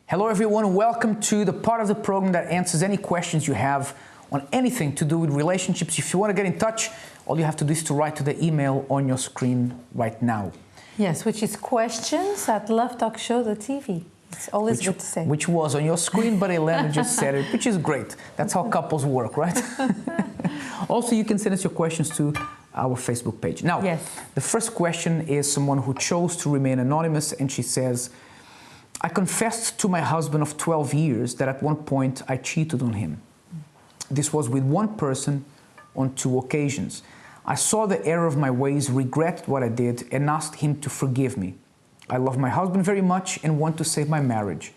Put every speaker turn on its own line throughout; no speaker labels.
Hello everyone, welcome to the part of the program that answers any questions you have on anything to do with relationships. If you want to get in touch, all you have to do is to write to the email on your screen right now.
Yes, which is questions@lovetalkshow.tv. It's always good to say.
Which was on your screen, but Elena just said it, which is great. That's how couples work, right? Also, you can send us your questions to our Facebook page. Now,
yes.
The first question is someone who chose to remain anonymous, and she says, I confessed to my husband of 12 years that at one point I cheated on him. This was with one person on 2 occasions. I saw the error of my ways, regretted what I did, and asked him to forgive me. I love my husband very much and want to save my marriage,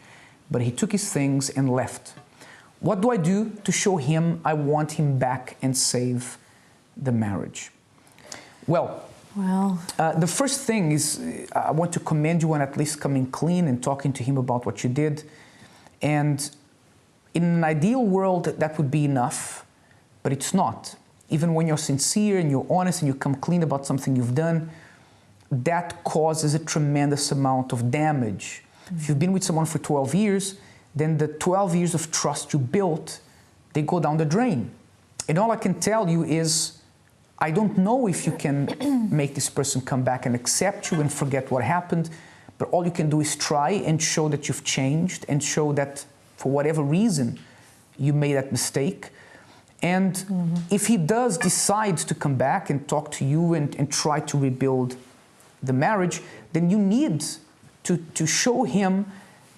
but he took his things and left. What do I do to show him I want him back and save the marriage? Well, the first thing is I want to commend you on at least coming clean and talking to him about what you did. And in an ideal world, that would be enough, but it's not. Even when you're sincere and you're honest and you come clean about something you've done, that causes a tremendous amount of damage. If you've been with someone for 12 years, then the 12 years of trust you built, they go down the drain. And all I can tell you is, I don't know if you can make this person come back and accept you and forget what happened, but all you can do is try and show that you've changed and show that for whatever reason you made that mistake. And if he does decide to come back and talk to you and try to rebuild the marriage, then you need to show him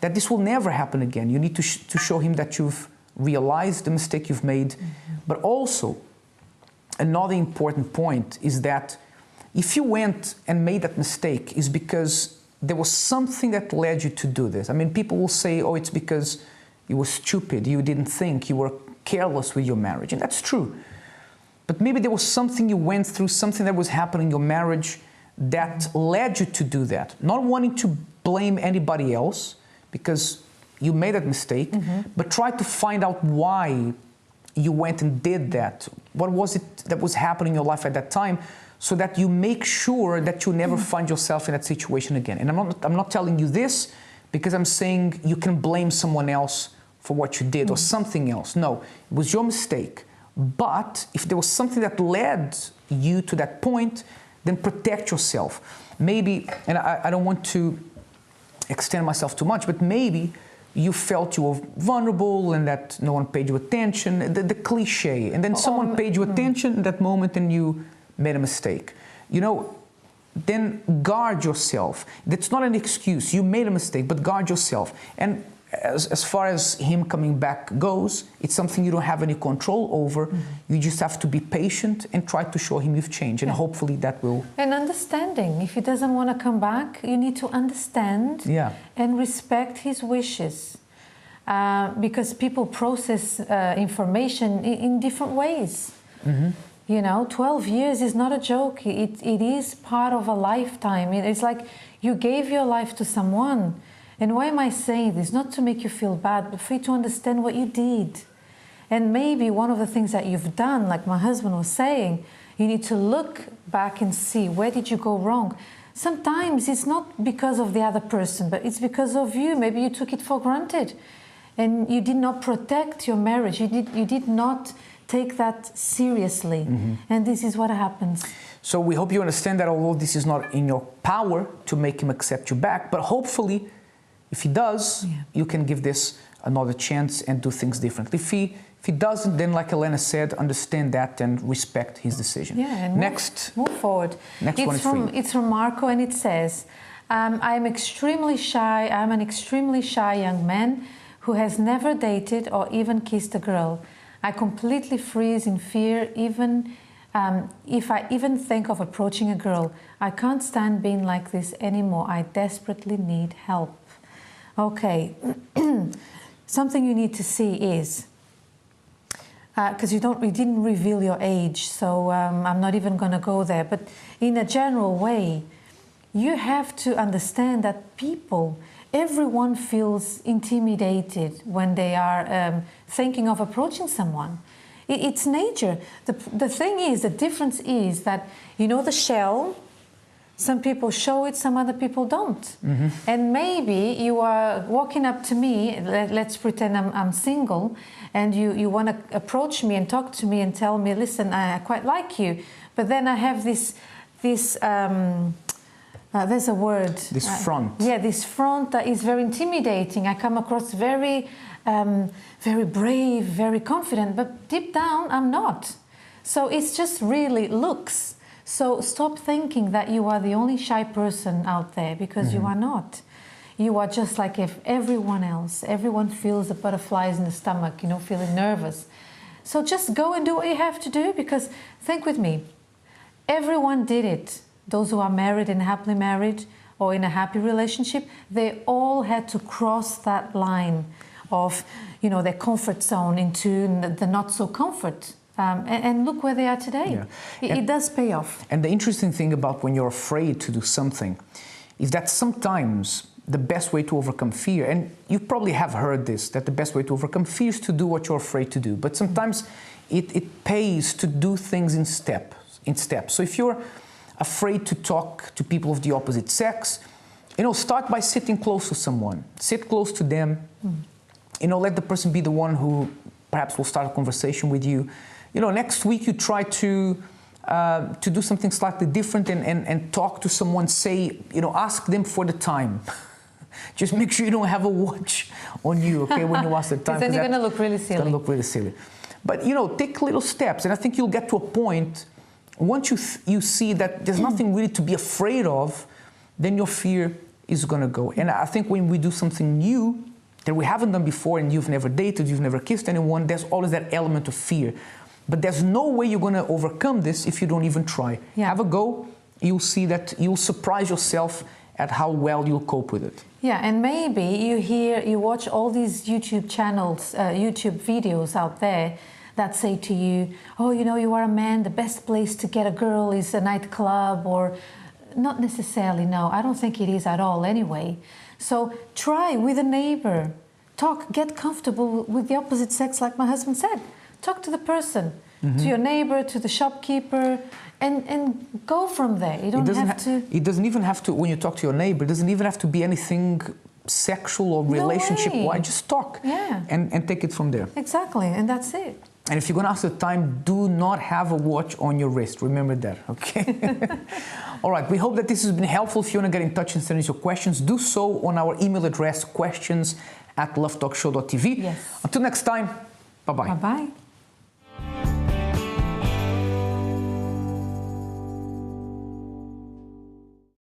that this will never happen again. You need to show him that you've realized the mistake you've made, but also another important point is that if you went and made that mistake, is because there was something that led you to do this. I mean, people will say, oh, it's because you were stupid, you didn't think, you were careless with your marriage, and that's true. But maybe there was something you went through, something that was happening in your marriage that led you to do that. Not wanting to blame anybody else because you made that mistake, but try to find out why you went and did that. What was it that was happening in your life at that time, so that you make sure that you never find yourself in that situation again. And I'm not telling you this because I'm saying you can blame someone else for what you did or something else. No, it was your mistake. But if there was something that led you to that point, then protect yourself. Maybe, and I don't want to extend myself too much, but maybe you felt you were vulnerable and that no one paid you attention, the cliche, and then someone paid you attention at that moment and you made a mistake. You know, then guard yourself. That's not an excuse. You made a mistake, but guard yourself. And as far as him coming back goes, it's something you don't have any control over. You just have to be patient and try to show him you've changed, and hopefully that will...
And understanding. If he doesn't want to come back, you need to understand and respect his wishes. Because people process information in different ways. You know, 12 years is not a joke. It is part of a lifetime. It's like you gave your life to someone. And why am I saying this? Not to make you feel bad, but for you to understand what you did. And maybe one of the things that you've done, like my husband was saying, you need to look back and see, where did you go wrong? Sometimes it's not because of the other person, but it's because of you. Maybe you took it for granted and you did not protect your marriage. You did not take that seriously. And this is what happens.
So we hope you understand that although this is not in your power to make him accept you back, but hopefully if he does, you can give this another chance and do things differently. If he doesn't, then like Elena said, understand that and respect his decision.
And move forward.
Next one is for you.
It's from Marco, and it says, I'm extremely shy. I'm an extremely shy young man who has never dated or even kissed a girl. I completely freeze in fear, even if I even think of approaching a girl. I can't stand being like this anymore. I desperately need help. Okay, something you need to see is, because you didn't reveal your age, so I'm not even going to go there, but in a general way, you have to understand that everyone feels intimidated when they are thinking of approaching someone. It's nature. The thing is, the difference is that, you know, the shell Some people show it, some other people don't. And maybe you are walking up to me, let's pretend I'm single, and you want to approach me and talk to me and tell me, listen, I quite like you, but then I have this there's a word.
This front.
Yeah, this front that is very intimidating. I come across very, very brave, very confident, but deep down I'm not. So it's just really looks. So stop thinking that you are the only shy person out there, because you are not. You are just like everyone else. Everyone feels the butterflies in the stomach, you know, feeling nervous. So just go and do what you have to do, because think with me, everyone did it. Those who are married and happily married or in a happy relationship, they all had to cross that line of, you know, their comfort zone into the not so comfort. And look where they are today. Yeah. It does pay off.
And the interesting thing about when you're afraid to do something is that sometimes the best way to overcome fear, and you probably have heard this, that the best way to overcome fear is to do what you're afraid to do. But sometimes it pays to do things in steps. So if you're afraid to talk to people of the opposite sex, you know, start by sitting close to someone. Sit close to them. You know, let the person be the one who perhaps will start a conversation with you. You know, next week you try to do something slightly different and talk to someone, say, you know, ask them for the time. Just make sure you don't have a watch on you, okay, when you ask the time.
Because then you're going to look really silly.
It's going to look really silly. But, you know, take little steps, and I think you'll get to a point, once you see that there's nothing really to be afraid of, then your fear is going to go. And I think when we do something new that we haven't done before, and you've never dated, you've never kissed anyone, there's always that element of fear. But there's no way you're going to overcome this if you don't even try. Yeah. Have a go. You'll see that you'll surprise yourself at how well you'll cope with it.
Yeah, and maybe you watch all these YouTube channels, YouTube videos out there that say to you, oh, you know, you are a man, the best place to get a girl is a nightclub, or not necessarily, no, I don't think it is at all anyway. So try with a neighbor, talk, get comfortable with the opposite sex, like my husband said. Talk to the person, to your neighbor, to the shopkeeper, and go from there. You don't have to...
It doesn't even have to, when you talk to your neighbor, it doesn't even have to be anything sexual or relationship-wise. Just talk and take it from there.
Exactly, and that's it.
And if you're going to ask the time, do not have a watch on your wrist. Remember that, okay? All right, we hope that this has been helpful. If you want to get in touch and send us your questions, do so on our email address, questions@lovetalkshow.tv.
Yes.
Until next time, bye-bye.
Bye-bye.